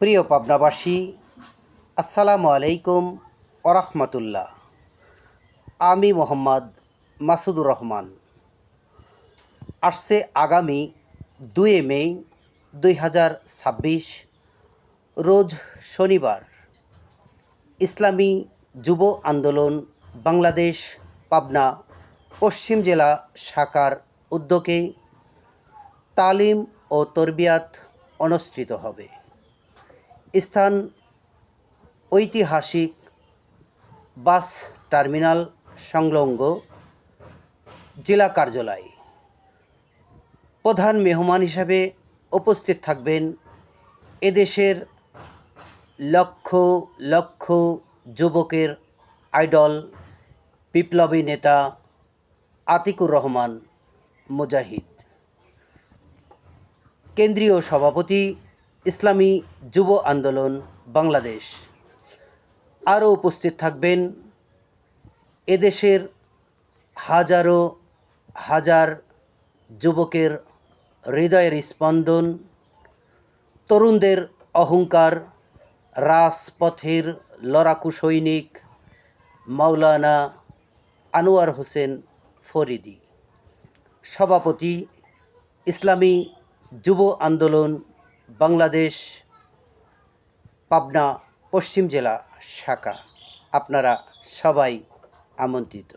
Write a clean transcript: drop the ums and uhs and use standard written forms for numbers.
প্রিয় পাবনাবাসী, আসসালামু আলাইকুম ওরহমতুল্লাহ। আমি মোহাম্মদ মাসুদুর রহমান। আসছে আগামী 2 মে 2026 রোজ শনিবার ইসলামী যুব আন্দোলন বাংলাদেশ পাবনা পশ্চিম জেলা শাখার উদ্যোগে তালিম ও তরবিয়াত অনুষ্ঠিত হবে। স্থান ঐতিহাসিক বাস টার্মিনাল সংলগ্ন জেলা কার্যালয়। প্রধান মেহমান হিসাবে উপস্থিত থাকবেন এদেশের লক্ষ লক্ষ যুবকের আইডল বিপ্লবী নেতা আতিকুর রহমান মুজাহিদ, কেন্দ্রীয় সভাপতি ইসলামী যুব আন্দোলন বাংলাদেশ। আরও উপস্থিত থাকবেন এদেশের হাজারো হাজার যুবকের হৃদয়ের স্পন্দন, তরুণদের অহংকার, রাজপথের লড়াকু সৈনিক মাওলানা আনোয়ার হোসেন ফরিদি, সভাপতি ইসলামী যুব আন্দোলন বাংলাদেশ পাবনা পশ্চিম জেলা শাখা। আপনারা সবাই আমন্ত্রিত।